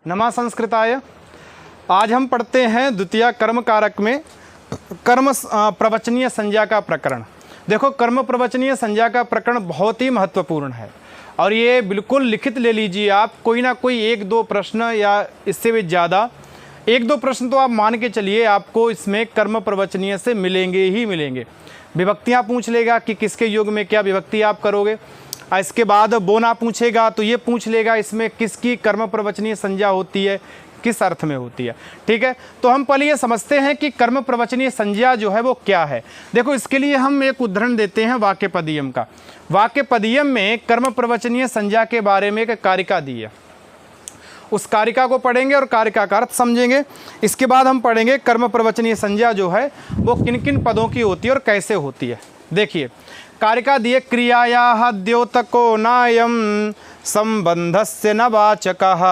नमः संस्कृताय। आज हम पढ़ते हैं द्वितीय कर्म कारक में कर्म प्रवचनीय संज्ञा का प्रकरण। देखो, कर्म प्रवचनीय संज्ञा का प्रकरण बहुत ही महत्वपूर्ण है और ये बिल्कुल लिखित ले लीजिए आप। कोई ना कोई एक दो प्रश्न या इससे भी ज़्यादा एक दो प्रश्न तो आप मान के चलिए आपको इसमें कर्म प्रवचनीय से मिलेंगे ही मिलेंगे। विभक्तियाँ पूछ लेगा कि किसके युग में क्या विभक्ति आप करोगे। इसके बाद बोना पूछेगा तो ये पूछ लेगा इसमें किसकी कर्म प्रवचनीय संज्ञा होती है, किस अर्थ में होती है। ठीक है, तो हम पहले ये समझते हैं कि कर्म प्रवचनीय संज्ञा जो है वो क्या है। देखो, इसके लिए हम एक उदाहरण देते हैं वाक्यपदीयम का। वाक्यपदीयम में कर्म प्रवचनीय संज्ञा के बारे में एक कारिका दी है, उस कारिका को पढ़ेंगे और कारिका का अर्थ समझेंगे। इसके बाद हम पढ़ेंगे कर्म प्रवचनीय संज्ञा जो है वो किन किन पदों की होती है और कैसे होती है। देखिए, कारिका दिए क्रियायाः द्योतको नायम संबंधस्य न वाचकः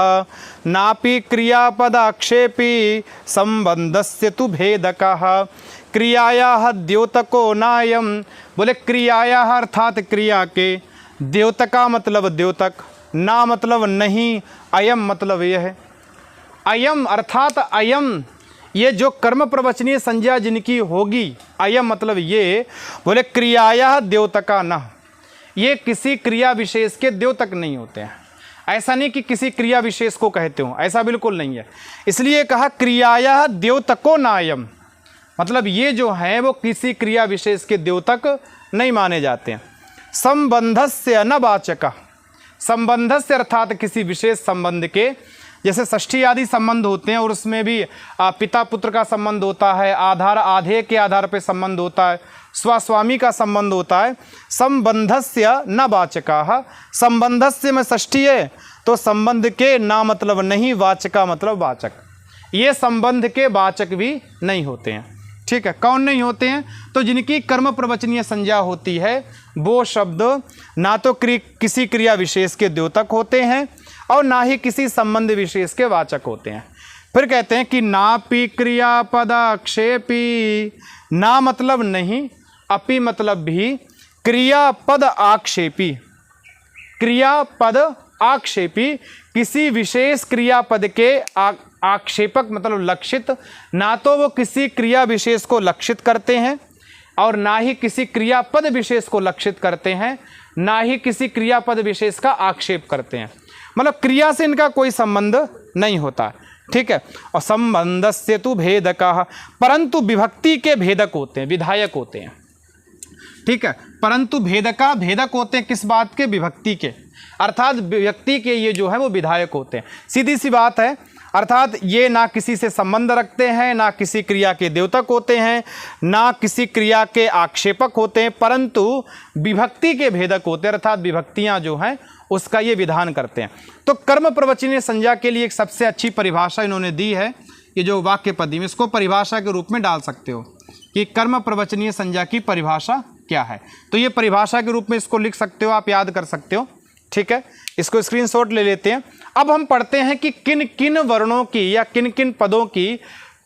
नापि क्रियापदाक्षेपी संबंधस्य तु भेदकः। क्रियायाः द्योतको नायम, बोले क्रियायाः अर्थात क्रिया के, द्योतका मतलब द्योतक, ना मतलब नहीं, अयम मतलब यह है। अयम अर्थात अयम, ये जो कर्म प्रवचनीय संज्ञा जिनकी होगी, अयम मतलब ये, बोले क्रियाया द्योतका न, ये किसी क्रिया विशेष के द्योतक नहीं होते हैं। ऐसा नहीं कि किसी क्रिया विशेष को कहते हो, ऐसा बिल्कुल नहीं है। इसलिए कहा क्रियाया द्योतको नायम, मतलब ये जो है वो किसी क्रिया विशेष के द्योतक नहीं माने जाते हैं। संबंधस्य न वाचक, संबंधस्य अर्थात किसी विशेष संबंध के, जैसे षष्ठी आदि संबंध होते हैं और उसमें भी पिता पुत्र का संबंध होता है, आधार आधेय के आधार पर संबंध होता है, स्वस्वामी का संबंध होता है। संबंधस्य न वाचकाः, संबंधस्य में षष्ठी है तो संबंध के ना मतलब नहीं, वाचका मतलब वाचक, ये संबंध के वाचक भी नहीं होते हैं। ठीक है, कौन नहीं होते हैं? तो जिनकी कर्म प्रवचनीय संज्ञा होती है वो शब्द ना तो किसी क्रिया विशेष के द्योतक होते हैं और ना ही किसी संबंध विशेष के वाचक होते हैं। फिर कहते हैं कि नापि क्रियापदाक्षेपी, ना मतलब नहीं, अपि मतलब भी, क्रियापद आक्षेपी, क्रियापद आक्षेपी, किसी विशेष क्रियापद के आक्षेपक मतलब लक्षित, ना तो वो किसी क्रिया विशेष को लक्षित करते हैं और ना ही किसी क्रियापद विशेष को लक्षित करते हैं, ना ही किसी क्रियापद विशेष का आक्षेप करते हैं। मतलब क्रिया से इनका कोई संबंध नहीं होता। ठीक है, और संबंधस्य तु भेदकः, परंतु विभक्ति के भेदक होते हैं, विधायक होते हैं। ठीक है, परंतु भेदका, भेदक होते हैं किस बात के? विभक्ति के, अर्थात व्यक्ति के ये जो है वो विधायक होते हैं। सीधी सी बात है, अर्थात ये ना किसी से संबंध रखते हैं, ना किसी क्रिया के द्योतक होते हैं, ना किसी क्रिया के आक्षेपक होते हैं, परंतु विभक्ति के भेदक होते हैं, अर्थात विभक्तियां जो हैं उसका ये विधान करते हैं। तो कर्म प्रवचनीय संज्ञा के लिए एक सबसे अच्छी परिभाषा इन्होंने दी है, ये जो वाक्यपदी में, इसको परिभाषा के रूप में डाल सकते हो कि कर्म प्रवचनीय संज्ञा की परिभाषा क्या है। तो ये परिभाषा के रूप में इसको लिख सकते हो, आप याद कर सकते हो। ठीक है, इसको स्क्रीनशॉट ले लेते हैं। अब हम पढ़ते हैं कि किन किन वर्णों की या किन किन पदों की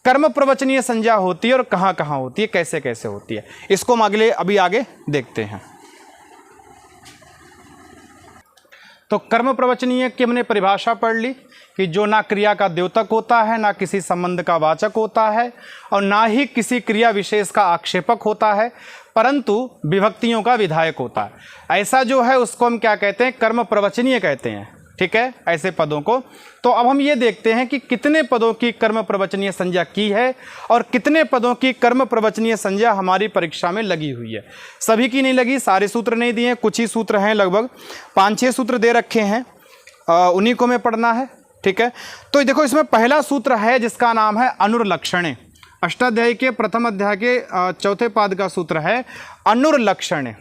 कर्म प्रवचनीय संज्ञा होती है और कहाँ कहाँ होती है, कैसे कैसे होती है। इसको हम अभी आगे देखते हैं। तो कर्म प्रवचनीय की हमने परिभाषा पढ़ ली कि जो ना क्रिया का द्योतक होता है, ना किसी संबंध का वाचक होता है और ना ही किसी क्रिया विशेष का आक्षेपक होता है, परंतु विभक्तियों का विधायक होता है। ऐसा जो है उसको हम क्या कहते हैं? कर्म प्रवचनीय कहते हैं। ठीक है, ऐसे पदों को। तो अब हम ये देखते हैं कि कितने पदों की कर्म प्रवचनीय संज्ञा की है और कितने पदों की कर्म प्रवचनीय संज्ञा हमारी परीक्षा में लगी हुई है। सभी की नहीं लगी, सारे सूत्र नहीं दिए, कुछ ही सूत्र हैं, लगभग 5-6 सूत्र दे रखे हैं, उन्हीं को हमें पढ़ना है। ठीक है, तो देखो इसमें पहला सूत्र है जिसका नाम है अनुर्लक्षणे। अष्टाध्यायी के प्रथम अध्याय के चौथे पाद का सूत्र है अनुर्लक्षणे।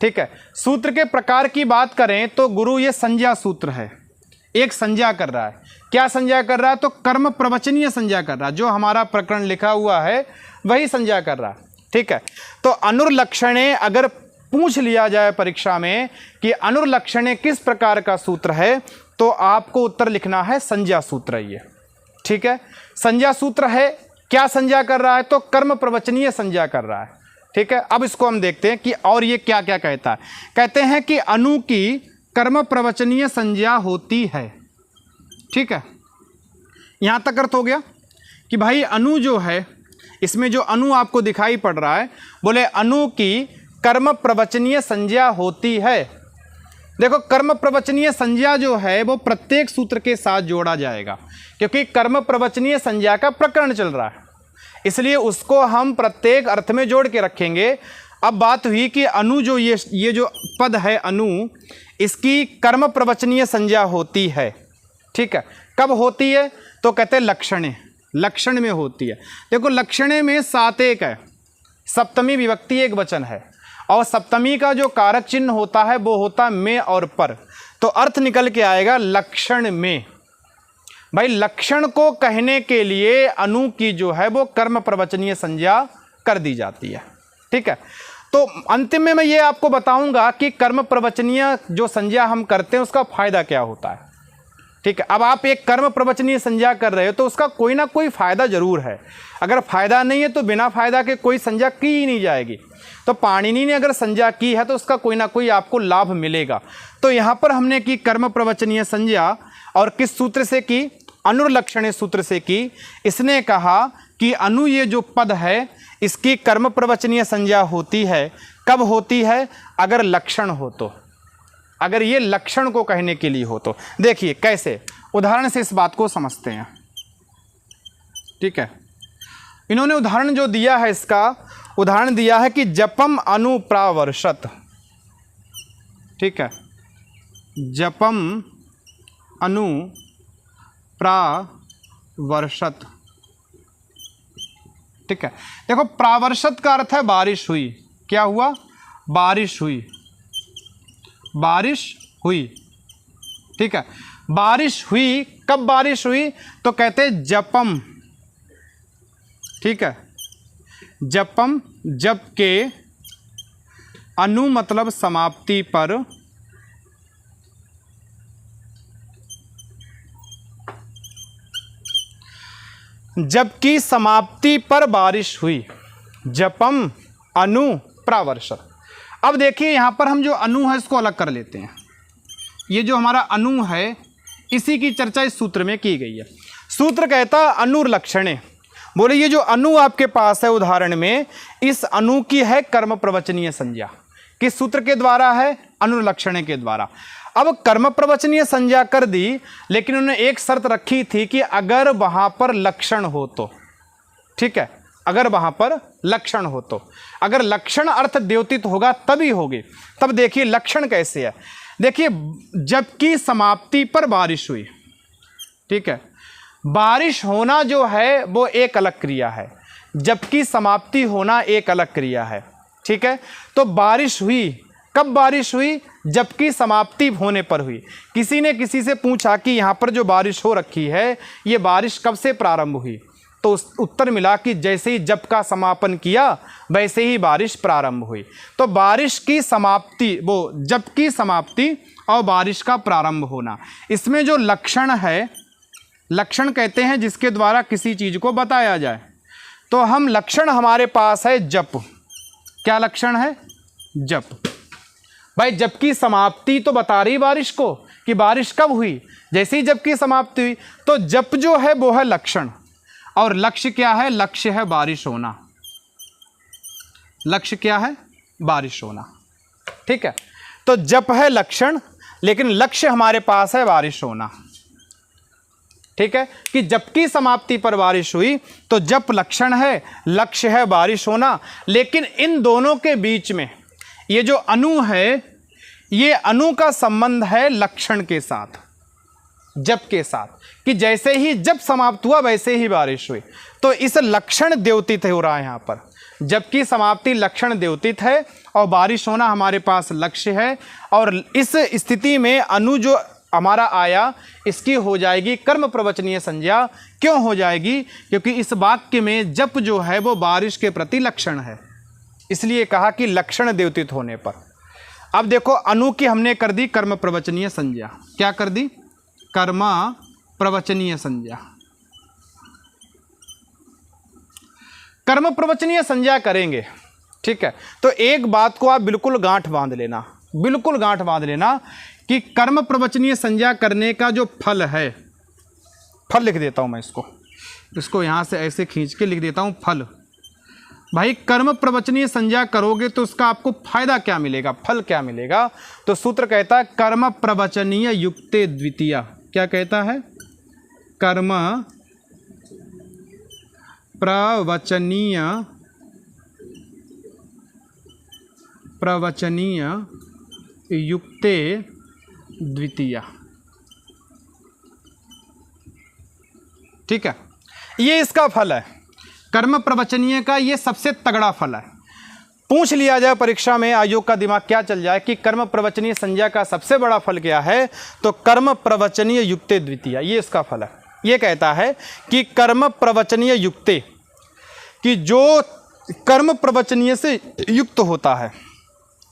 ठीक है, सूत्र के प्रकार की बात करें तो गुरु ये संज्ञा सूत्र है, एक संज्ञा कर रहा है। क्या संज्ञा कर रहा है? तो कर्म प्रवचनीय संज्ञा कर रहा है, जो हमारा प्रकरण लिखा हुआ है वही संज्ञा कर रहा है। ठीक है, तो अनुर्लक्षणे अगर पूछ लिया जाए परीक्षा में कि अनुर्लक्षणे किस प्रकार का सूत्र है, तो आपको उत्तर लिखना है संज्ञा सूत्र ये। ठीक है, संज्ञा सूत्र है। क्या संज्ञा कर रहा है? तो कर्म प्रवचनीय संज्ञा कर रहा है। ठीक है, अब इसको हम देखते हैं कि और ये क्या क्या कहता है। कहते हैं कि अनु की कर्म प्रवचनीय संज्ञा होती है। ठीक है, यहाँ तक अर्थ हो गया कि भाई अनु जो है, इसमें जो अनु आपको दिखाई पड़ रहा है, बोले अनु की कर्म प्रवचनीय संज्ञा होती है। देखो कर्म प्रवचनीय संज्ञा जो है वो प्रत्येक सूत्र के साथ जोड़ा जाएगा, क्योंकि कर्म प्रवचनीय संज्ञा का प्रकरण चल रहा है, इसलिए उसको हम प्रत्येक अर्थ में जोड़ के रखेंगे। अब बात हुई कि अनु जो ये जो पद है अनु, इसकी कर्म प्रवचनीय संज्ञा होती है। ठीक है, कब होती है? तो कहते हैं लक्षणे, लक्षण में होती है। देखो लक्षणे में सात एक है, सप्तमी विभक्ति एक वचन है, और सप्तमी का जो कारक चिन्ह होता है वो होता में और पर, तो अर्थ निकल के आएगा लक्षण में। भाई लक्षण को कहने के लिए अनु की जो है वो कर्म प्रवचनीय संज्ञा कर दी जाती है। ठीक है, तो अंतिम में मैं ये आपको बताऊंगा कि कर्म प्रवचनीय जो संज्ञा हम करते हैं उसका फायदा क्या होता है। ठीक है, अब आप एक कर्म प्रवचनीय संज्ञा कर रहे हो तो उसका कोई ना कोई फायदा जरूर है। अगर फायदा नहीं है तो बिना फायदा के कोई संज्ञा की ही नहीं जाएगी। तो पाणिनि ने अगर संज्ञा की है तो उसका कोई ना कोई आपको लाभ मिलेगा। तो यहाँ पर हमने की कर्म प्रवचनीय संज्ञा, और किस सूत्र से की? अनुर्लक्षणे सूत्र से की। इसने कहा कि अनु ये जो पद है इसकी कर्म प्रवचनीय संज्ञा होती है। कब होती है? अगर लक्षण हो तो, अगर ये लक्षण को कहने के लिए हो तो। देखिए कैसे, उदाहरण से इस बात को समझते हैं। ठीक है, इन्होंने उदाहरण जो दिया है, इसका उदाहरण दिया है कि जपम अनुप्रावर्षत। ठीक है, जपम अनुप्रावर्षत। ठीक है, देखो प्रावर्षत का अर्थ है बारिश हुई। क्या हुआ? बारिश हुई, बारिश हुई। ठीक है, बारिश हुई, कब बारिश हुई? तो कहते हैं जपम। ठीक है, जपम, जप के, अनु मतलब समाप्ति पर, जबकि समाप्ति पर बारिश हुई। जपम अनु प्रावर्षत। अब देखिए यहाँ पर हम जो अनु है इसको अलग कर लेते हैं। ये जो हमारा अनु है इसी की चर्चा इस सूत्र में की गई है। सूत्र कहता है अनुर्लक्षणे। बोले ये जो अनु आपके पास है उदाहरण में, इस अनु की है कर्म प्रवचनीय संज्ञा। किस सूत्र के द्वारा है? अनुर्लक्षणे के द्वारा। अब कर्म प्रवचनीय संज्ञा कर दी, लेकिन उन्होंने एक शर्त रखी थी कि अगर वहां पर लक्षण हो तो। ठीक है, अगर वहां पर लक्षण हो तो, अगर लक्षण अर्थ द्योतित होगा तभी होगी। तब देखिए लक्षण कैसे है। देखिए जबकि समाप्ति पर बारिश हुई। ठीक है, बारिश होना जो है वो एक अलग क्रिया है, जबकि समाप्ति होना एक अलग क्रिया है। ठीक है, तो बारिश हुई, कब बारिश हुई? जबकि समाप्ति होने पर हुई। किसी ने किसी से पूछा कि यहाँ पर जो बारिश हो रखी है ये बारिश कब से प्रारंभ हुई? तो उत्तर मिला कि जैसे ही जब का समापन किया वैसे ही बारिश प्रारंभ हुई। तो बारिश की समाप्ति, वो जब की समाप्ति और बारिश का प्रारंभ होना, इसमें जो लक्षण है, लक्षण कहते हैं जिसके द्वारा किसी चीज़ को बताया जाए। तो हम लक्षण हमारे पास है जप। क्या लक्षण है? जप। भाई जब की समाप्ति तो बता रही बारिश को कि बारिश कब हुई, जैसे ही जब की समाप्ति हुई। तो जप जो है वो है लक्षण, और लक्ष्य क्या है? लक्ष्य है बारिश होना। लक्ष्य क्या है? बारिश होना। ठीक है, तो जप है लक्षण, लेकिन लक्ष्य हमारे पास है बारिश होना। ठीक है, कि जबकि समाप्ति पर बारिश हुई तो जप लक्षण है, लक्ष्य है बारिश होना। लेकिन इन दोनों के बीच में ये जो अनु है, ये अनु का संबंध है लक्षण के साथ, जप के साथ, कि जैसे ही जब समाप्त हुआ वैसे ही बारिश हुई। तो इस लक्षण द्योतित हो रहा है यहाँ पर, जबकि समाप्ति लक्षण द्योतित है और बारिश होना हमारे पास लक्ष्य है। और इस स्थिति में अनु जो हमारा आया इसकी हो जाएगी कर्म प्रवचनीय संज्ञा। क्यों हो जाएगी? क्योंकि इस वाक्य में जप जो है वो बारिश के प्रति लक्षण है, इसलिए कहा कि लक्षण द्योतित होने पर। अब देखो अनु की हमने कर दी कर्म प्रवचनीय संज्ञा। क्या कर दी? कर्म प्रवचनीय संज्ञा। कर्म प्रवचनीय संज्ञा करेंगे। ठीक है, तो एक बात को आप बिल्कुल गांठ बांध लेना, बिल्कुल गांठ बांध लेना कि कर्म प्रवचनीय संज्ञा करने का जो फल है, फल लिख देता हूँ मैं इसको यहाँ से ऐसे खींच के लिख देता हूँ फल। भाई कर्म प्रवचनीय संज्ञा करोगे तो उसका आपको फायदा क्या मिलेगा, फल क्या मिलेगा? तो सूत्र कहता है कर्म प्रवचनीय युक्ते द्वितीया। क्या कहता है? कर्म प्रवचनीय युक्ते द्वितीया। ठीक है, ये इसका फल है। कर्म प्रवचनीय का ये सबसे तगड़ा फल है। पूछ लिया जाए परीक्षा में, आयोग का दिमाग क्या चल जाए कि कर्म प्रवचनीय संज्ञा का सबसे बड़ा फल क्या है, तो कर्म प्रवचनीय युक्ते द्वितीया, ये इसका फल है। ये कहता है कि कर्म प्रवचनीय युक्ते, कि जो कर्म प्रवचनीय से युक्त होता है।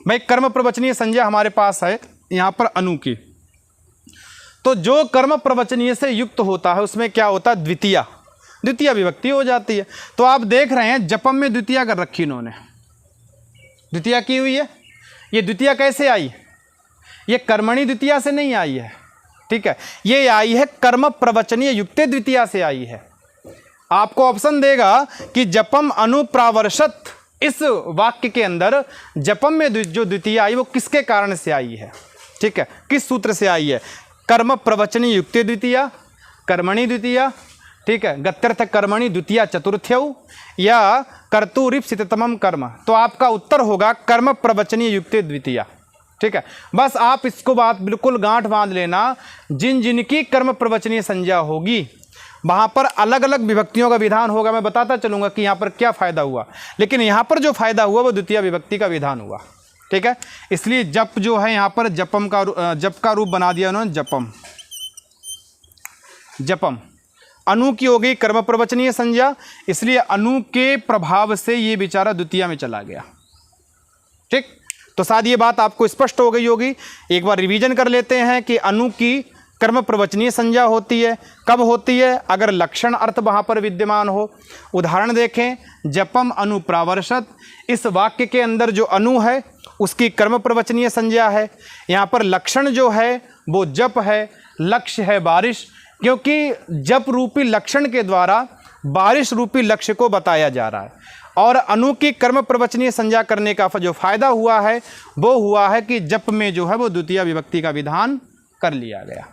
भाई कर्म प्रवचनीय संज्ञा हमारे पास है यहाँ पर अनु की, तो जो कर्म प्रवचनीय से युक्त होता है उसमें क्या होता है? द्वितीया, द्वितीय विभक्ति हो जाती है। तो आप देख रहे हैं जपम में द्वितीया कर रखी इन्होंने, द्वितीया की हुई है। ये द्वितीया कैसे आई? ये कर्मणि द्वितीया से नहीं आई है, ठीक है, ये आई है कर्म प्रवचनीय युक्ते द्वितीया से आई है। आपको ऑप्शन देगा कि जपम अनुप्रावर्षत, इस वाक्य के अंदर जपम में जो द्वितीया आई वो किसके कारण से आई है, ठीक है, किस सूत्र से आई है? कर्म प्रवचनीय युक्ते द्वितीया, कर्मणि द्वितीया, ठीक है, गत्यर्थ कर्मणि द्वितीया चतुर्थ्यौ, या कर्तुरिप्सिततमं कर्म। तो आपका उत्तर होगा कर्म प्रवचनीय युक्ते द्वितीया। ठीक है, बस आप इसको बात बिल्कुल गांठ बांध लेना, जिन जिनकी कर्म प्रवचनीय संज्ञा होगी वहाँ पर अलग अलग विभक्तियों का विधान होगा। मैं बताता चलूँगा कि यहाँ पर क्या फ़ायदा हुआ, लेकिन यहाँ पर जो फ़ायदा हुआ वो द्वितीय विभक्ति का विधान हुआ। ठीक है, इसलिए जप जो है यहाँ पर जपम का जप का रूप बना दिया उन्होंने, जपम। जपम अनु की हो गई कर्म प्रवचनीय संज्ञा, इसलिए अनु के प्रभाव से ये बेचारा द्वितीय में चला गया। ठीक, तो शायद ये बात आपको स्पष्ट हो गई होगी। एक बार रिवीजन कर लेते हैं कि अनु की कर्म प्रवचनीय संज्ञा होती है। कब होती है? अगर लक्षण अर्थ वहाँ पर विद्यमान हो। उदाहरण देखें, जपम अनुप्रावर्षत, इस वाक्य के अंदर जो अनु है उसकी कर्म प्रवचनीय संज्ञा है। यहाँ पर लक्षण जो है वो जप है, लक्ष्य है बारिश, क्योंकि जप रूपी लक्षण के द्वारा बारिश रूपी लक्ष्य को बताया जा रहा है। और अनु की कर्म प्रवचनीय संज्ञा करने का जो फायदा हुआ है वो हुआ है कि जप में जो है वो द्वितीय विभक्ति का विधान कर लिया गया।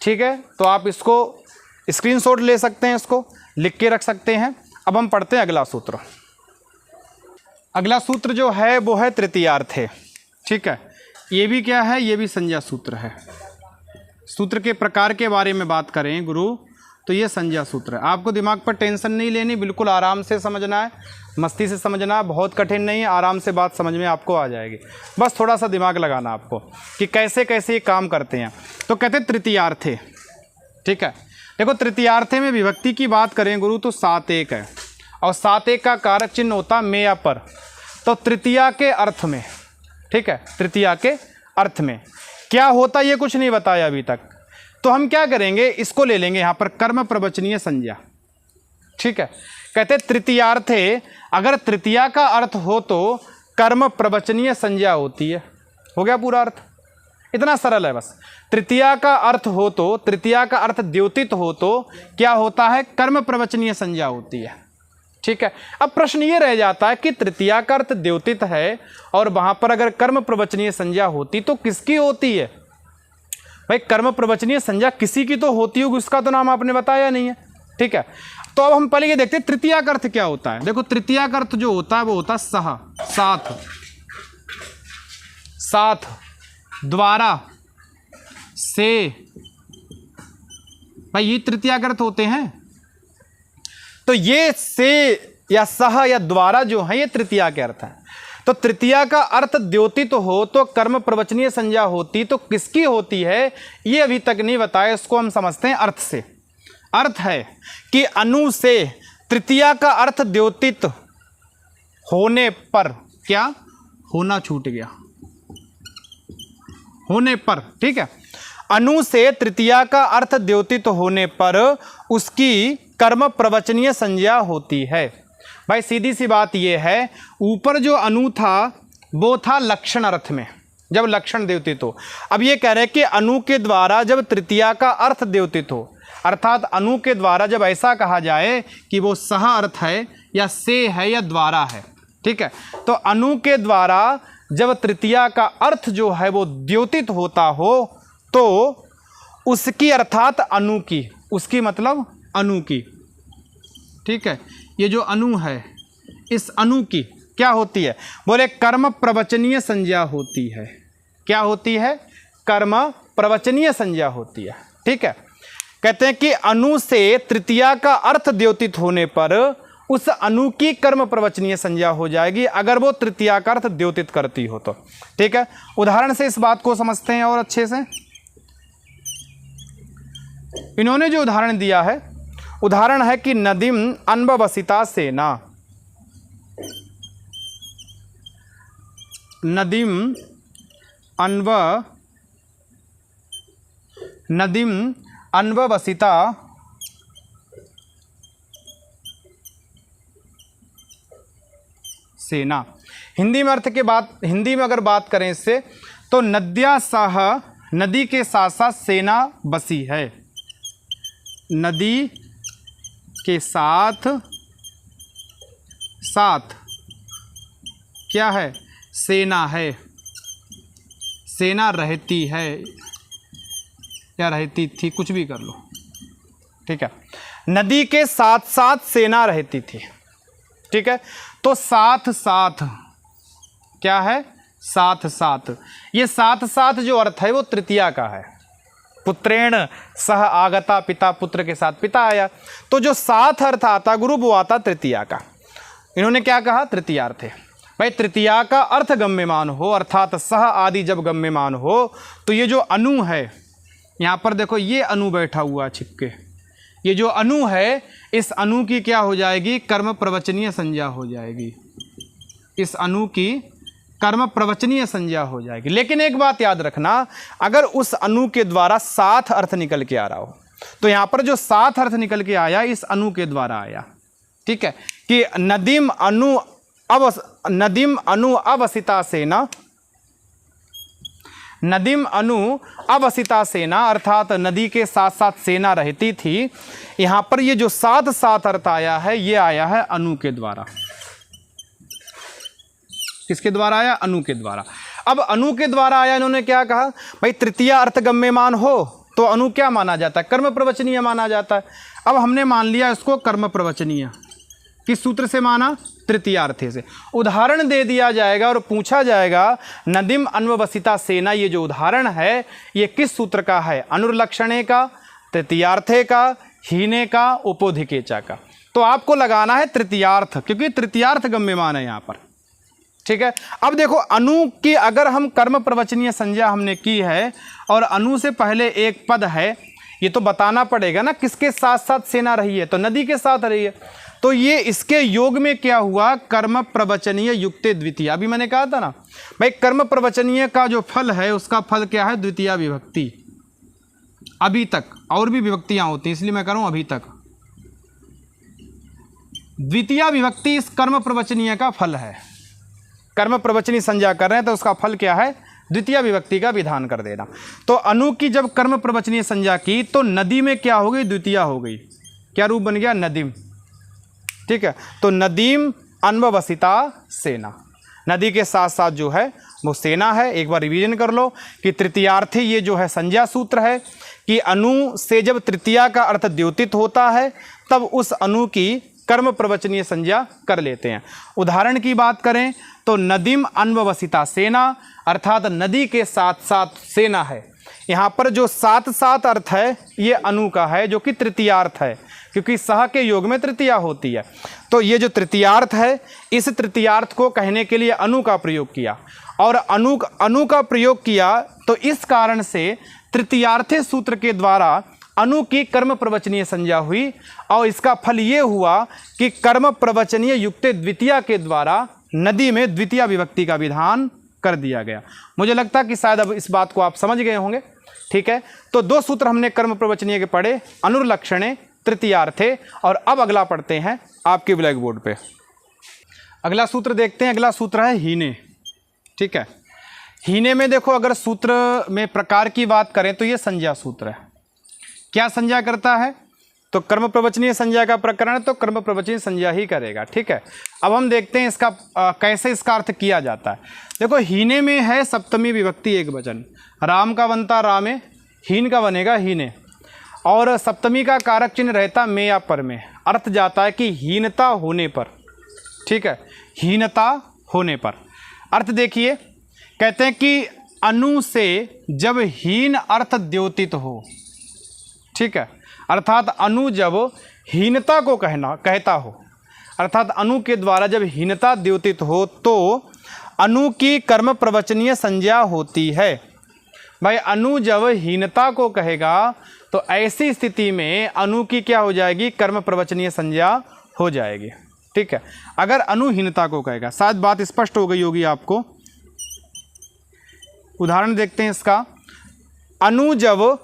ठीक है, तो आप इसको स्क्रीनशॉट ले सकते हैं, इसको लिख के रख सकते हैं। अब हम पढ़ते हैं अगला सूत्र। अगला सूत्र जो है वो है तृतीयार्थे। ठीक है, ये भी क्या है? ये भी संज्ञा सूत्र है। सूत्र के प्रकार के बारे में बात करें गुरु, तो ये संज्ञा सूत्र है। आपको दिमाग पर टेंशन नहीं लेनी, बिल्कुल आराम से समझना है, मस्ती से समझना है, बहुत कठिन नहीं है, आराम से बात समझ में आपको आ जाएगी। बस थोड़ा सा दिमाग लगाना आपको कि कैसे कैसे ये काम करते हैं। तो कहते हैं तृतीयार्थे। ठीक है, देखो तृतीयार्थे में विभक्ति की बात करें गुरु तो 7-1 है, और 7-1 का कारक चिन्ह होता में या पर। तो तृतीया के अर्थ में, ठीक है, तृतीया के अर्थ में क्या होता ये कुछ नहीं बताया अभी तक। तो हम क्या करेंगे, इसको ले लेंगे यहाँ पर कर्म प्रवचनीय संज्ञा। ठीक है, कहते तृतीयार्थे, अगर तृतीया का अर्थ हो तो कर्म प्रवचनीय संज्ञा होती है। हो गया पूरा अर्थ, इतना सरल है बस। तृतीया का अर्थ हो तो, तृतीया का अर्थ द्योतित हो तो क्या होता है? कर्म प्रवचनीय संज्ञा होती है। ठीक है, अब प्रश्न ये रह जाता है कि तृतीया का अर्थ द्योतित है और वहाँ पर अगर कर्म प्रवचनीय संज्ञा होती तो किसकी होती है? भाई कर्म प्रवचनीय संज्ञा किसी की तो होती होगी, उसका तो नाम आपने बताया नहीं है। ठीक है, तो अब हम पहले ये देखते हैं तृतीया का अर्थ क्या होता है। देखो तृतीया का अर्थ जो होता है वो होता है सह, साथ, साथ, द्वारा, से। भाई ये तृतीया का अर्थ होते हैं। तो ये से या सह या द्वारा जो है ये तृतीया के अर्थ है। तो तृतीया का अर्थ द्योतित हो तो कर्म प्रवचनीय संज्ञा होती तो किसकी होती है ये अभी तक नहीं बताया, इसको हम समझते हैं अर्थ से। अर्थ है कि अनु से तृतीया का अर्थ द्योतित होने पर, क्या होना छूट गया, होने पर। ठीक है, अनु से तृतीया का अर्थ द्योतित होने पर उसकी कर्म प्रवचनीय संज्ञा होती है। भाई सीधी सी बात यह है, ऊपर जो अनु था वो था लक्षण अर्थ में, जब लक्षण द्योतित हो। अब ये कह रहे हैं कि अनु के द्वारा जब तृतीया का अर्थ द्योतित हो, अर्थात अनु के द्वारा जब ऐसा कहा जाए कि वो सह अर्थ है या से है या द्वारा है, ठीक है, तो अनु के द्वारा जब तृतीया का अर्थ जो है वो द्योतित होता हो तो उसकी अर्थात अनु की, उसकी मतलब अनु की, ठीक है, ये जो अनु है इस अनु की क्या होती है, बोले कर्म प्रवचनीय संज्ञा होती है। क्या होती है? कर्म प्रवचनीय संज्ञा होती है, ठीक है। कहते हैं कि अनु से तृतीया का अर्थ द्योतित होने पर उस अनु की कर्म प्रवचनीय संज्ञा हो जाएगी अगर वो तृतीया का अर्थ द्योतित करती हो तो, ठीक है। उदाहरण से इस बात को समझते हैं और अच्छे से। इन्होंने जो उदाहरण दिया है, उदाहरण है कि नदीम अन्ववसिता सेना, नदीम अन्ववसिता सेना। हिंदी में अर्थ के बात, हिंदी में अगर बात करें इससे तो नद्या सह, नदी के साथ साथ सेना बसी है, नदी के साथ साथ क्या है? सेना है, सेना रहती है या रहती थी, कुछ भी कर लो, ठीक है। नदी के साथ साथ सेना रहती थी, ठीक है। तो साथ साथ क्या है? साथ साथ, ये साथ साथ जो अर्थ है वो तृतीया का है। पुत्रेण सह आगता, पिता पुत्र के साथ पिता आया, तो जो साथ अर्थ आता गुरु वो आता तृतीया का। इन्होंने क्या कहा? तृतीयार्थ है भाई। तृतीया का अर्थ गम्यमान हो अर्थात सह आदि जब गम्यमान हो तो ये जो अनु है, यहाँ पर देखो ये अनु बैठा हुआ छिपके, ये जो अनु है इस अनु की क्या हो जाएगी? कर्म प्रवचनीय संज्ञा हो जाएगी, इस अनु की कर्म प्रवचनीय संज्ञा हो जाएगी। लेकिन एक बात याद रखना, अगर उस अनु के द्वारा साथ अर्थ निकल के आ रहा हो तो यहाँ पर जो साथ अर्थ निकल के आया इस अनु के द्वारा आया, ठीक है, कि नदीम अनु अवसिता सेना, नदीम अनु अवसिता सेना अर्थात नदी के साथ साथ सेना रहती थी। यहाँ पर ये जो साथ साथ अर्थ आया है ये आया है अनु के द्वारा। किसके द्वारा आया? अनु के द्वारा। अब अनु के द्वारा आया, इन्होंने क्या कहा भाई? तृतीया अर्थ गम्यमान हो तो अनु क्या माना जाता है? कर्म प्रवचनीय माना जाता है। अब हमने मान लिया इसको कर्म प्रवचनीय, किस सूत्र से माना? तृतीयार्थे से। उदाहरण दे दिया जाएगा और पूछा जाएगा नदीम अन्ववसिता सेना, ये जो उदाहरण है ये किस सूत्र का है? अनुर्लक्षणे का, तृतीयार्थे का, हीने का, उपोधिकेचा का। तो आपको लगाना है तृतीयार्थ, क्योंकि तृतीयार्थ गम्यमान है यहाँ पर, ठीक है। अब देखो अनु की अगर हम कर्म प्रवचनीय संज्ञा हमने की है और अनु से पहले एक पद है, ये तो बताना पड़ेगा ना किसके साथ साथ सेना रही है, तो नदी के साथ रही है, तो ये इसके योग में क्या हुआ? कर्म प्रवचनीय युक्ते द्वितीय। अभी मैंने कहा था ना भाई कर्म प्रवचनीय का जो फल है उसका फल क्या है? द्वितीय विभक्ति। अभी तक और भी विभक्तियां होती हैं इसलिए मैं करूं अभी तक। द्वितीय विभक्ति इस कर्म प्रवचनीय का फल है। कर्म प्रवचनीय संज्ञा कर रहे हैं तो उसका फल क्या है? द्वितीय विभक्ति का विधान कर देना। तो अनु की जब कर्म प्रवचनीय संज्ञा की तो नदी में क्या हो गई? द्वितीय हो गई। क्या रूप बन गया? नदीम, ठीक है। तो नदीम अन्ववसिता सेना, नदी के साथ साथ जो है वो सेना है। एक बार रिवीजन कर लो कि तृतीयार्थी ये जो है संज्ञा सूत्र है कि अनु से जब तृतीया का अर्थ द्योतित होता है तब उस अनु की कर्म प्रवचनीय संज्ञा कर लेते हैं। उदाहरण की बात करें तो नदीम अन्ववसिता सेना अर्थात नदी के साथ साथ सेना है। यहाँ पर जो साथ साथ अर्थ है ये अनु का है जो कि तृतीयार्थ है, क्योंकि सह के योग में तृतीया होती है। तो ये जो तृतीयार्थ है इस तृतीयार्थ को कहने के लिए अनु का प्रयोग किया और अनु का प्रयोग किया तो इस कारण से तृतीयार्थे सूत्र के द्वारा अनु की कर्म प्रवचनीय संज्ञा हुई और इसका फल ये हुआ कि कर्म प्रवचनीय युक्ते द्वितीया के द्वारा नदी में द्वितीय विभक्ति का विधान कर दिया गया। मुझे लगता है कि शायद अब इस बात को आप समझ गए होंगे, ठीक है। तो दो सूत्र हमने कर्म प्रवचनीय के पढ़े, अनुर्लक्षणे, तृतीयार्थे, और अब अगला पढ़ते हैं आपके ब्लैक बोर्ड पे। अगला सूत्र देखते हैं। अगला सूत्र है हीने, ठीक है। हीने में देखो अगर सूत्र में प्रकार की बात करें तो ये संज्ञा सूत्र है। क्या संज्ञा करता है? तो कर्म प्रवचनीय संज्ञा का प्रकरण तो कर्म प्रवचनीय संज्ञा ही करेगा। ठीक है, अब हम देखते हैं इसका कैसे इसका अर्थ किया जाता है। देखो, हीने में है सप्तमी विभक्ति एक वचन, राम का बनता रामे, हीन का बनेगा हीने, और सप्तमी का कारक चिन्ह रहता में या पर में। अर्थ जाता है कि हीनता होने पर। ठीक है, हीनता होने पर। अर्थ देखिए, कहते हैं कि अनु से जब हीन अर्थ द्योतित हो। ठीक है, अर्थात अनु जब हीनता को कहता हो, अर्थात अनु के द्वारा जब हीनता द्योतित हो तो अनु की कर्म प्रवचनीय संज्ञा होती है। भाई, अनु जब हीनता को कहेगा तो ऐसी स्थिति में अनु की क्या हो जाएगी? कर्म प्रवचनीय संज्ञा हो जाएगी। ठीक है, अगर अनु हीनता को कहेगा। शायद बात स्पष्ट हो गई होगी आपको। उदाहरण देखते हैं इसका। अनु जब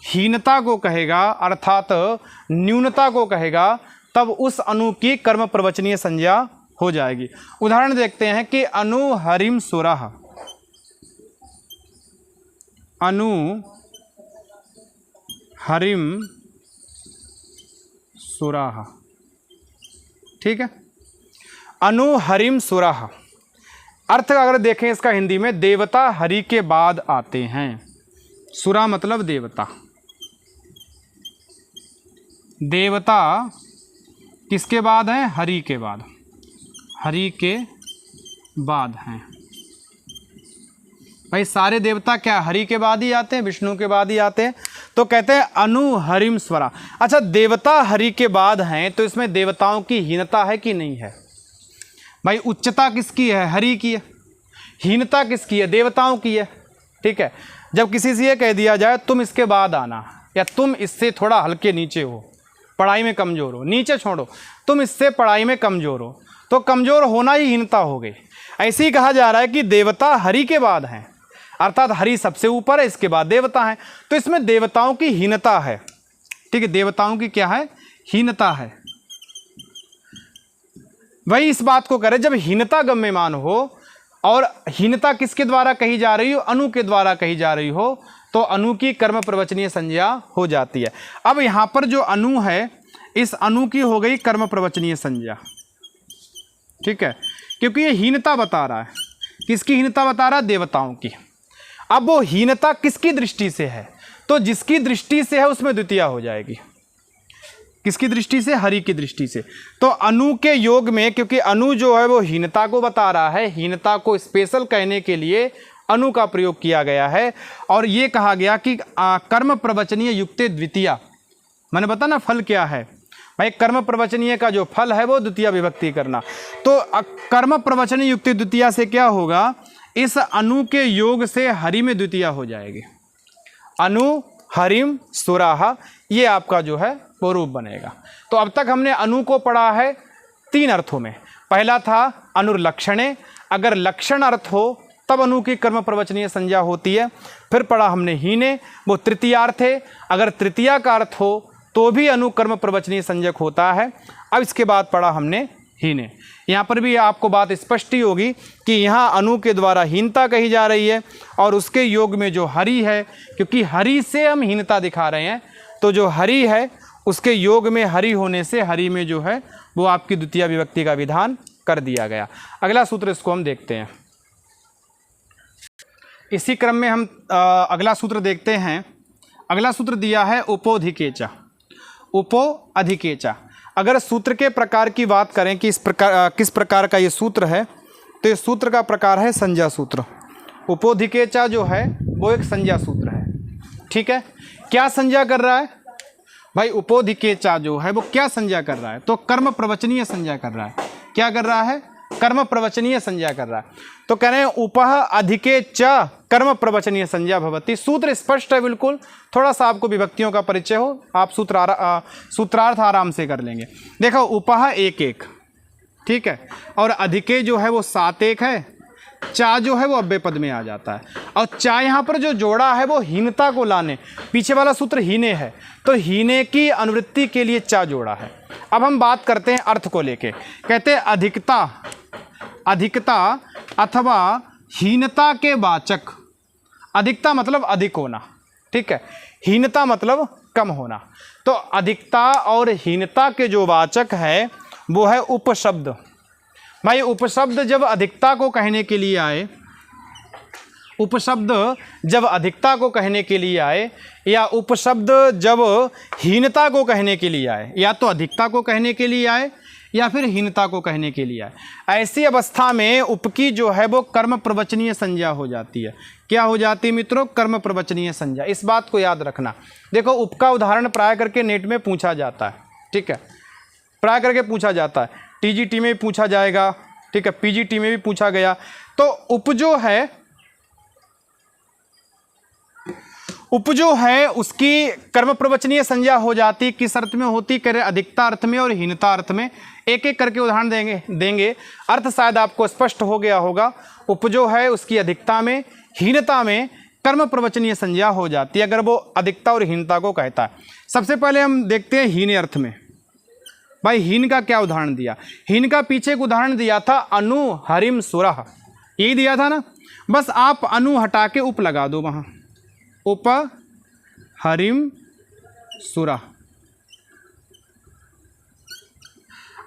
हीनता को कहेगा अर्थात न्यूनता को कहेगा, तब उस अनु की कर्म प्रवचनीय संज्ञा हो जाएगी। उदाहरण देखते हैं कि अनु हरिम सुराह, अनु हरिम सुराह। ठीक है, अनु हरिम सुराह। अर्थ अगर देखें इसका हिंदी में, देवता हरि के बाद आते हैं। सुरा मतलब देवता। देवता किसके बाद हैं? हरि के बाद। हरि के बाद हैं। भाई, सारे देवता क्या हरि के बाद ही आते हैं? विष्णु के बाद ही आते हैं। तो कहते हैं अनु हरिम स्वरा। अच्छा, देवता हरि के बाद हैं तो इसमें देवताओं की हीनता है कि नहीं है? भाई, उच्चता किसकी है? हरि की है। हीनता किसकी है? देवताओं की है। ठीक है, जब किसी से ये कह दिया जाए तुम इसके बाद आना, या तुम इससे थोड़ा हल्के नीचे हो, पढ़ाई में कमज़ोर हो, नीचे छोड़ो, तुम इससे पढ़ाई में कमज़ोर हो, तो कमज़ोर होना ही हीनता हो गई। ऐसे ही कहा जा रहा है कि देवता हरि के बाद हैं, अर्थात हरि सबसे ऊपर है, इसके बाद देवता हैं। तो इसमें देवताओं की हीनता है। ठीक है, देवताओं की क्या है? हीनता है। वही इस बात को करे, जब हीनता गम्यमान हो और हीनता किसके द्वारा कही जा रही हो? अनु के द्वारा कही जा रही हो, तो अनु की कर्म प्रवचनीय संज्ञा हो जाती है। अब यहाँ पर जो अनु है, इस अनु की हो गई कर्म प्रवचनीय संज्ञा। ठीक है, क्योंकि ये हीनता बता रहा है। किसकी हीनता बता रहा है? देवताओं की। अब वो हीनता किसकी दृष्टि से है? तो जिसकी दृष्टि से है उसमें द्वितीया हो जाएगी। किसकी दृष्टि से? हरि की दृष्टि से। तो अनु के योग में, क्योंकि अनु जो है वो हीनता को बता रहा है, हीनता को स्पेशल कहने के लिए अनु का प्रयोग किया गया है। और ये कहा गया कि कर्म प्रवचनीय युक्ते द्वितीया। मैंने बताया ना फल क्या है भाई? कर्म प्रवचनीय का जो फल है वो द्वितीया विभक्ति करना। तो कर्म प्रवचनीय युक्ति द्वितीया से क्या होगा? इस अनु के योग से हरि में द्वितीया हो जाएगी। अनु हरिम सुराह, ये आपका जो है वो रूप बनेगा। तो अब तक हमने अनु को पढ़ा है तीन अर्थों में। पहला था अनुर्लक्षणे, अगर लक्षण अर्थ हो तब अनु की कर्म प्रवचनीय संज्ञा होती है। फिर पढ़ा हमने हीने, वो तृतीयार्थ है, अगर तृतीया का अर्थ हो तो भी अनु कर्म प्रवचनीय संज्ञक होता है। अब इसके बाद पढ़ा हमने हीने। यहाँ पर भी आपको बात स्पष्ट ही होगी कि यहाँ अनु के द्वारा हीनता कही जा रही है और उसके योग में जो हरि है, क्योंकि हरि से हम हीनता दिखा रहे हैं, तो जो हरि है उसके योग में हरि होने से हरि में जो है वो आपकी द्वितीय विभक्ति का विधान कर दिया गया। अगला सूत्र इसको हम देखते हैं। इसी क्रम में हम अगला सूत्र देखते हैं। अगला सूत्र दिया है उपोधिकेचा। उपोधिकेचा, अगर सूत्र के प्रकार की बात करें कि किस प्रकार का ये सूत्र है, तो इस सूत्र का प्रकार है संज्ञा सूत्र। उपोधिकेचा जो है वो एक संज्ञा सूत्र है। ठीक है, क्या संज्ञा कर रहा है भाई? उपोधिकेचा जो है वो क्या संज्ञा कर रहा है? तो कर्म प्रवचनीय संज्ञा कर रहा है। क्या कर रहा है? कर्म प्रवचनीय संज्ञा कर रहा है। तो कह रहे हैं उपह अधिके च कर्म प्रवचनीय संज्ञा भवति। सूत्र स्पष्ट है बिल्कुल, थोड़ा सा आपको विभक्तियों का परिचय हो, आप सूत्रार्थ आराम से कर लेंगे। देखो, उपह एक एक, ठीक है, और अधिके जो है वो सात एक है, चा जो है वो अव्यय पद में आ जाता है, और चा यहाँ पर जो जोड़ा है वो हीनता को लाने, पीछे वाला सूत्र हीने है, तो हीने की अनुवृत्ति के लिए चा जोड़ा है। अब हम बात करते हैं अर्थ को लेके। कहते हैं अधिकता, अधिकता अथवा हीनता के वाचक। अधिकता मतलब अधिक होना, ठीक है, हीनता मतलब कम होना। तो अधिकता और हीनता के जो वाचक है वो है उपशब्द। भाई उपशब्द जब अधिकता को कहने के लिए आए, उपशब्द जब अधिकता को कहने के लिए आए, या उपशब्द जब हीनता को कहने के लिए आए, या तो अधिकता को कहने के लिए आए या फिर हीनता को कहने के लिए आए, ऐसी अवस्था में उप की जो है वो कर्म प्रवचनीय संज्ञा हो जाती है। क्या हो जाती है मित्रों? कर्म प्रवचनीय संज्ञा। इस बात को याद रखना। देखो उप का उदाहरण प्राय करके नेट में पूछा जाता है, ठीक है, प्राय करके पूछा जाता है, टीजीटी में भी पूछा जाएगा, ठीक है, पीजीटी में भी पूछा गया। तो उप जो है उसकी कर्म प्रवचनीय संज्ञा हो जाती। किस अर्थ में होती? कह रहे अधिकता अर्थ में और हीनता अर्थ में। एक एक करके उदाहरण देंगे। अर्थ शायद आपको स्पष्ट हो गया होगा। उप जो है उसकी अधिकता में, हीनता में कर्म प्रवचनीय संज्ञा हो जाती है अगर वो अधिकता और हीनता को कहता है। सबसे पहले हम देखते हैं हीन अर्थ में। भाई हीन का क्या उदाहरण दिया? हीन का पीछे एक उदाहरण दिया था, अनु हरिम सुरह, यही दिया था ना। बस आप अनु हटा के उप लगा दो वहाँ, उप हरिम सुरह।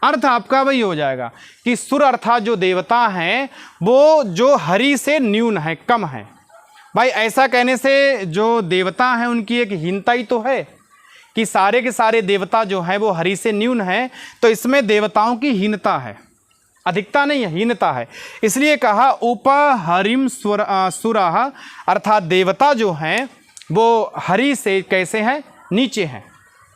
अर्थ आपका वही हो जाएगा कि सुर अर्थात जो देवता हैं वो जो हरि से न्यून है, कम है। भाई ऐसा कहने से जो देवता हैं उनकी एक हीनता ही तो है कि सारे के सारे देवता जो हैं वो हरि से न्यून हैं। तो इसमें देवताओं की हीनता है, अधिकता नहीं है, हीनता है। इसलिए कहा उप हरिम सुरः, अर्थात देवता जो हैं वो हरि से कैसे हैं? नीचे हैं,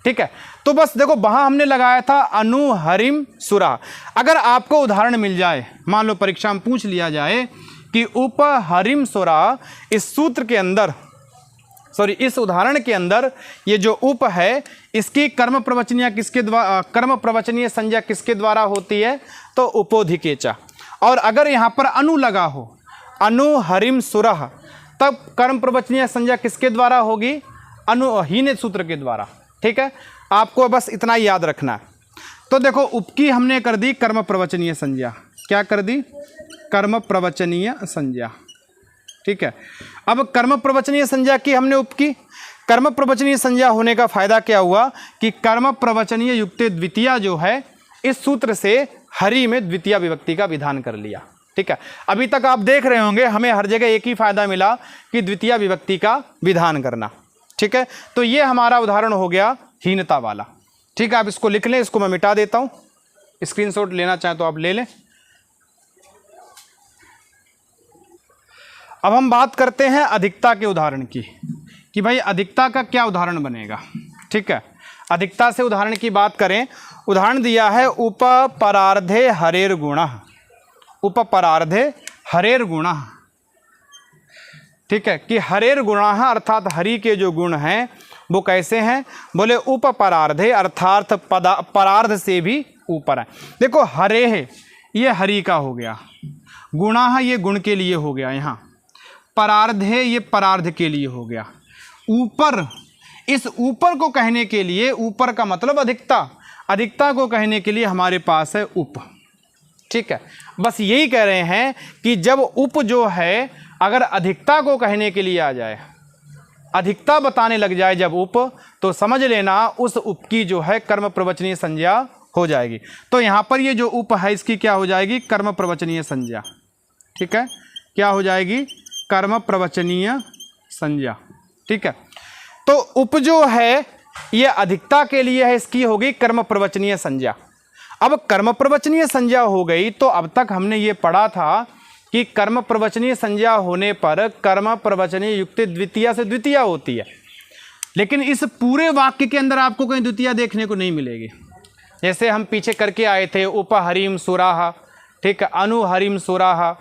ठीक है। तो बस देखो वहाँ हमने लगाया था अनु हरिम सुरः। अगर आपको उदाहरण मिल जाए, मान लो परीक्षा में पूछ लिया जाए कि उप हरिम सुरः, इस सूत्र के अंदर, सॉरी इस उदाहरण के अंदर ये जो उप है इसकी कर्म प्रवचनीय किसके द्वारा, कर्म प्रवचनीय संज्ञा किसके द्वारा होती है? तो उपोधिकेचा। और अगर यहाँ पर अनु लगा हो, अनु हरिम सुरः, तब कर्म प्रवचनीय संज्ञा किसके द्वारा होगी? हीन सूत्र के द्वारा, ठीक है। आपको बस इतना ही याद रखना है। तो देखो उप की हमने कर दी कर्म प्रवचनीय संज्ञा। क्या कर दी? कर्म प्रवचनीय संज्ञा, ठीक है। अब कर्म प्रवचनीय संज्ञा की हमने उप की। कर्म प्रवचनीय संज्ञा होने का फायदा क्या हुआ कि कर्म प्रवचनीय युक्त द्वितीया जो है इस सूत्र से हरि में द्वितीय विभक्ति का विधान कर लिया, ठीक है। अभी तक आप देख रहे होंगे हमें हर जगह एक ही फायदा मिला कि द्वितीय विभक्ति का विधान करना, ठीक है। तो ये हमारा उदाहरण हो गया हीनता वाला, ठीक है। आप इसको लिख लें, इसको मैं मिटा देता हूँ, स्क्रीनशॉट लेना चाहें तो आप ले लें। अब हम बात करते हैं अधिकता के उदाहरण की कि भाई अधिकता का क्या उदाहरण बनेगा, ठीक है। अधिकता से उदाहरण की बात करें, उदाहरण दिया है उपपरार्धे हरेर गुणः, उपपरार्धे हरेर गुणः, ठीक है, कि हरेर गुणः अर्थात हरि के जो गुण हैं वो कैसे हैं? बोले उपपरार्धे अर्थात परार्ध से भी ऊपर है। देखो हरे है ये हरि का हो गया, गुणः ये गुण के लिए हो गया, यहाँ परार्ध है ये परार्ध के लिए हो गया। ऊपर, इस ऊपर को कहने के लिए, ऊपर का मतलब अधिकता, अधिकता को कहने के लिए हमारे पास है उप, ठीक है। बस यही कह रहे हैं कि जब उप जो है अगर अधिकता को कहने के लिए आ जाए, अधिकता बताने लग जाए जब उप, तो समझ लेना उस उप की जो है कर्म प्रवचनीय संज्ञा हो जाएगी। तो यहाँ पर ये जो उप है इसकी क्या हो जाएगी? कर्म प्रवचनीय संज्ञा, ठीक है। क्या हो जाएगी? कर्म प्रवचनीय संज्ञा, ठीक है। तो उप जो है ये अधिकता के लिए है, इसकी होगी कर्म प्रवचनीय संज्ञा। अब कर्म प्रवचनीय संज्ञा हो गई तो अब तक हमने ये पढ़ा था कि कर्म प्रवचनीय संज्ञा होने पर कर्म प्रवचनीय युक्त द्वितीया से द्वितीया होती है, लेकिन इस पूरे वाक्य के अंदर आपको कहीं द्वितीया देखने को नहीं मिलेगी। जैसे हम पीछे करके आए थे उप हरिम सुराह, ठीक है, अनु हरिम सुराह,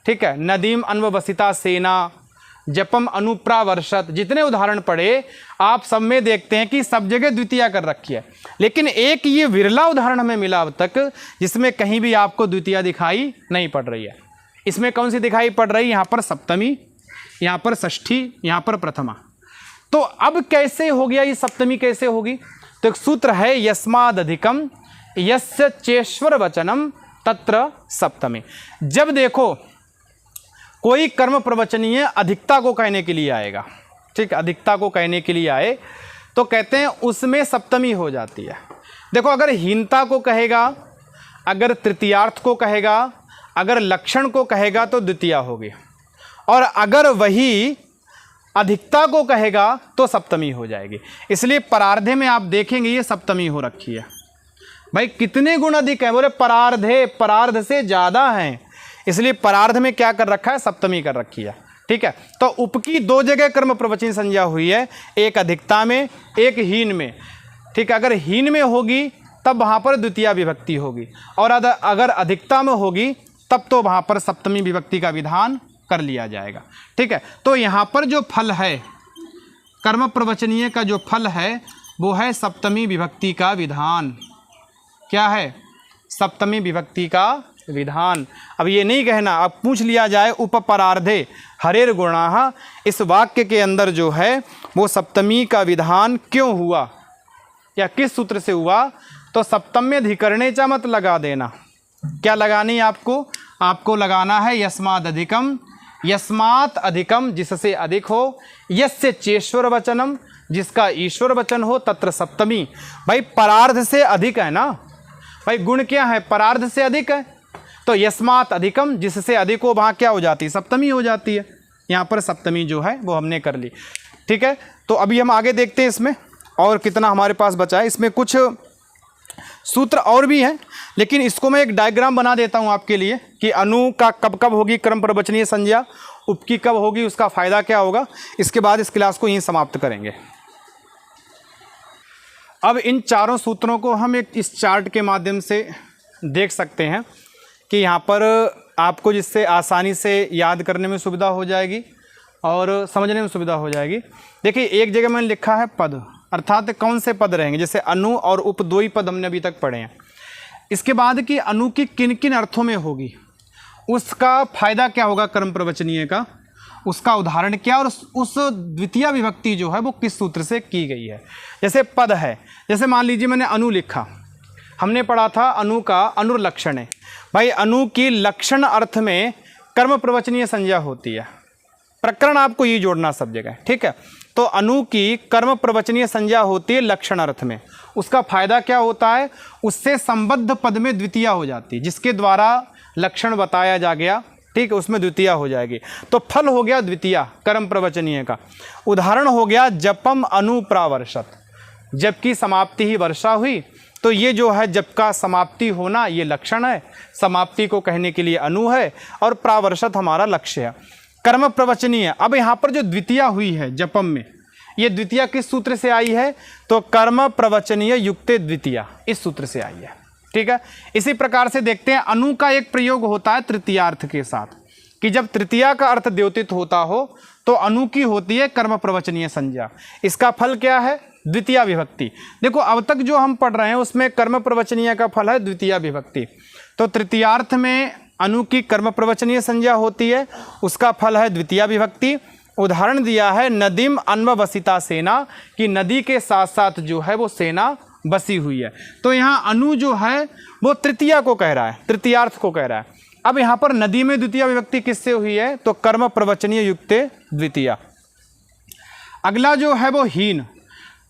ठीक है, नदीम अन्ववसिता सेना, जपम अनुप्रावर्षत, जितने उदाहरण पढ़े आप सब में देखते हैं कि सब जगह द्वितीया कर रखी है। लेकिन एक ये विरला उदाहरण हमें मिला अब तक जिसमें कहीं भी आपको द्वितीया दिखाई नहीं पड़ रही है। इसमें कौन सी दिखाई पड़ रही है? यहाँ पर सप्तमी, यहाँ पर षष्ठी, यहाँ पर प्रथमा। तो अब कैसे हो गया ये सप्तमी, कैसे होगी? तो एक सूत्र है यस्मादधिकम यस्य चेश्वर वचनम तत्र सप्तमी। जब देखो कोई कर्म प्रवचनीय अधिकता को कहने के लिए आएगा, ठीक, अधिकता को कहने के लिए आए, तो कहते हैं उसमें सप्तमी हो जाती है। देखो, अगर हीनता को कहेगा, अगर तृतीयार्थ को कहेगा, अगर लक्षण को कहेगा तो द्वितीया होगी, और अगर वही अधिकता को कहेगा तो सप्तमी हो जाएगी। इसलिए परार्धे में आप देखेंगे ये सप्तमी हो रखी है। भाई कितने गुण अधिक हैं? बोले परार्धे, परार्ध से ज़्यादा हैं, इसलिए परार्ध में क्या कर रखा है? सप्तमी कर रखी है। ठीक है, तो उप की दो जगह कर्म प्रवचन संज्ञा हुई है, एक अधिकता में, एक हीन में। ठीक है, अगर हीन में होगी तब वहाँ पर द्वितीया विभक्ति होगी, और अगर अधिकता में होगी तब तो वहाँ पर सप्तमी विभक्ति का विधान कर लिया जाएगा। ठीक है, तो यहाँ पर जो फल है कर्म प्रवचनीय का, जो फल है वो है सप्तमी विभक्ति का विधान। क्या है? सप्तमी विभक्ति का विधान। अब ये नहीं कहना, अब पूछ लिया जाए उपपरार्धे हरेर गुणाः, इस वाक्य के अंदर जो है वो सप्तमी का विधान क्यों हुआ या किस सूत्र से हुआ, तो सप्तम्य अधिकरणे च मत लगा देना। क्या लगानी है आपको? आपको लगाना है यस्माद् अधिकम, यस्मात् अधिकम जिससे अधिक हो, यस्य चेश्वर वचनम जिसका ईश्वर वचन हो, तत्र सप्तमी। भाई परार्ध से अधिक है ना, भाई गुण क्या है? परार्ध से अधिक है, तो यस्मात् अधिकम जिससे अधिक हो, वहाँ क्या हो जाती है? सप्तमी हो जाती है। यहाँ पर सप्तमी जो है वो हमने कर ली। ठीक है, तो अभी हम आगे देखते हैं इसमें और कितना हमारे पास बचा है। इसमें कुछ सूत्र और भी हैं, लेकिन इसको मैं एक डायग्राम बना देता हूँ आपके लिए कि अनु का कब कब होगी क्रम प्रवचनीय संज्ञा, उप की कब होगी, उसका फ़ायदा क्या होगा। इसके बाद इस क्लास को यहीं समाप्त करेंगे। अब इन चारों सूत्रों को हम एक इस चार्ट के माध्यम से देख सकते हैं कि यहाँ पर आपको जिससे आसानी से याद करने में सुविधा हो जाएगी और समझने में सुविधा हो जाएगी। देखिए, एक जगह मैंने लिखा है पद, अर्थात कौन से पद रहेंगे। जैसे अनु और उप दो ही पद हमने अभी तक पढ़े हैं। इसके बाद कि अनु की किन किन अर्थों में होगी, उसका फायदा क्या होगा कर्म प्रवचनीय का, उसका उदाहरण क्या, और उस द्वितीय विभक्ति जो है वो किस सूत्र से की गई है। जैसे पद है, जैसे मान लीजिए मैंने अनु लिखा, हमने पढ़ा था अनु का अनुर्लक्षण है। भाई अनु की लक्षण अर्थ में कर्म प्रवचनीय संज्ञा होती है। प्रकरण आपको ये जोड़ना सब जगह। ठीक है, तो अनु की कर्म प्रवचनीय संज्ञा होती है लक्षण अर्थ में। उसका फायदा क्या होता है? उससे संबद्ध पद में द्वितीय हो जाती है, जिसके द्वारा लक्षण बताया जा गया। ठीक है, उसमें द्वितीय हो जाएगी। तो फल हो गया द्वितीय कर्म प्रवचनीय का। उदाहरण हो गया जपम अनुप्रावर्षत, जबकि समाप्ति ही वर्षा हुई, तो ये जो है जब का समाप्ति होना ये लक्षण है, समाप्ति को कहने के लिए अनु है, और प्रावर्षत हमारा लक्ष्य है। कर्म प्रवचनीय, अब यहाँ पर जो द्वितीय हुई है जपम में, ये द्वितीय किस सूत्र से आई है? तो कर्म प्रवचनीय युक्ते द्वितीय, इस सूत्र से आई है। ठीक है, इसी प्रकार से देखते हैं अनु का एक प्रयोग होता है तृतीयार्थ के साथ, कि जब तृतीया का अर्थ द्योतित होता हो तो अनु की होती है कर्म प्रवचनीय संज्ञा। इसका फल क्या है? द्वितीय विभक्ति। देखो, अब तक जो हम पढ़ रहे हैं उसमें कर्म प्रवचनीय का फल है द्वितीय विभक्ति। तो तृतीयार्थ में अनु की कर्म प्रवचनीय संज्ञा होती है, उसका फल है द्वितीय विभक्ति। उदाहरण दिया है नदीम अन्ववसिता सेना, कि नदी के साथ साथ जो है वो सेना बसी हुई है। तो यहाँ अनु जो है वो तृतीया को कह रहा है, तृतीयार्थ को कह रहा है। अब यहाँ पर नदी में द्वितीय विभक्ति किससे हुई है? तो कर्म प्रवचनीय युक्ते द्वितीया। अगला जो है वो हीन।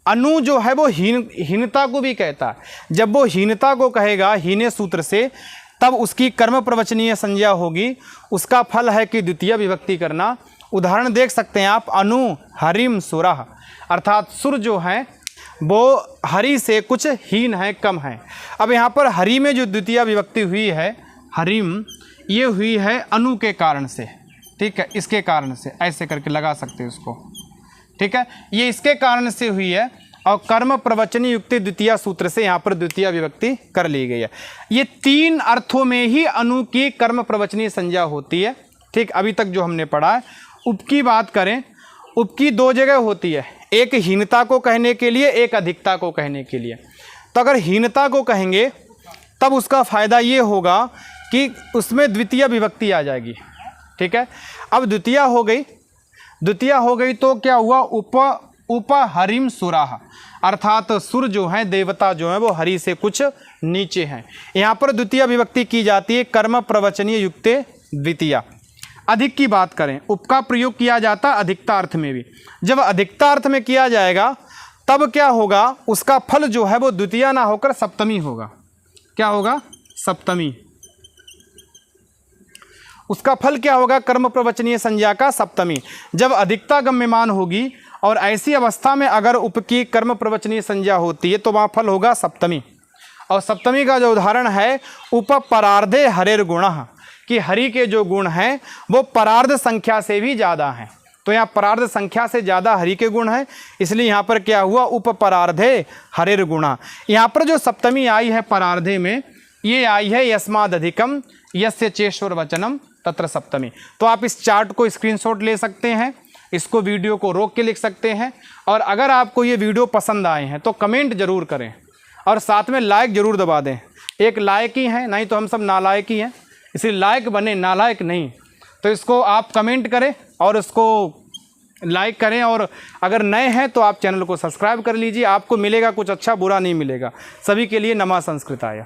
अनु जो है वो हीनता को भी कहता है। जब वो हीनता को कहेगा हीने सूत्र से, तब उसकी कर्म प्रवचनीय संज्ञा होगी। उसका फल है कि द्वितीय विभक्ति करना। उदाहरण देख सकते हैं आप, अनु हरिम सुरः, अर्थात सुर जो है वो हरि से कुछ हीन है, कम है। अब यहाँ पर हरि में जो द्वितीय विभक्ति हुई है हरिम, ये हुई है अनु के कारण से। ठीक है, इसके कारण से ऐसे करके लगा सकते हैं उसको। ठीक है, ये इसके कारण से हुई है, और कर्म प्रवचनीय युक्ति द्वितीय सूत्र से यहाँ पर द्वितीय विभक्ति कर ली गई है। ये तीन अर्थों में ही अनु की कर्म प्रवचनीय संज्ञा होती है। ठीक, अभी तक जो हमने पढ़ा है। उप की बात करें, उप की दो जगह होती है, एक हीनता को कहने के लिए, एक अधिकता को कहने के लिए। तो अगर हीनता को कहेंगे तब उसका फायदा ये होगा कि उसमें द्वितीय विभक्ति आ जाएगी। ठीक है, अब द्वितीय हो गई, द्वितीय हो गई तो क्या हुआ? उप हरिम सुराह, अर्थात सुर जो हैं, देवता जो हैं, वो हरि से कुछ नीचे हैं। यहाँ पर द्वितीय विभक्ति की जाती है कर्म प्रवचनीय युक्ते द्वितीय। अधिक की बात करें, उप का प्रयोग किया जाता है अधिकता अर्थ में भी। जब अधिकता अर्थ में किया जाएगा तब क्या होगा, उसका फल जो है वो द्वितीया ना होकर सप्तमी होगा। क्या होगा? सप्तमी। उसका फल क्या होगा? कर्म प्रवचनीय संज्ञा का सप्तमी। जब अधिकता गम्यमान होगी और ऐसी अवस्था में अगर उप की कर्म प्रवचनीय संज्ञा होती है तो वहाँ फल होगा सप्तमी। और सप्तमी का जो उदाहरण है, उपपरार्धे हरेर गुणः, कि हरि के जो गुण हैं वो परार्ध संख्या से भी ज़्यादा हैं। तो यहाँ परार्ध संख्या से ज़्यादा हरि के गुण हैं, इसलिए यहाँ पर क्या हुआ? उपपरार्धे हरेर गुणः। यहाँ पर जो सप्तमी आई है परार्धे में, ये आई है यस्माद् अधिकम यस्य चेश्वर वचनम तत्र सप्तमी। तो आप इस चार्ट को स्क्रीनशॉट ले सकते हैं, इसको वीडियो को रोक के लिख सकते हैं। और अगर आपको ये वीडियो पसंद आए हैं तो कमेंट जरूर करें और साथ में लाइक ज़रूर दबा दें। एक लायक ही है, नहीं तो हम सब नालायक ही हैं, इसलिए लायक बने, नालायक नहीं। तो इसको आप कमेंट करें और इसको लाइक करें, और अगर नए हैं तो आप चैनल को सब्सक्राइब कर लीजिए। आपको मिलेगा कुछ अच्छा, बुरा नहीं मिलेगा। सभी के लिए नमः संस्कृताय।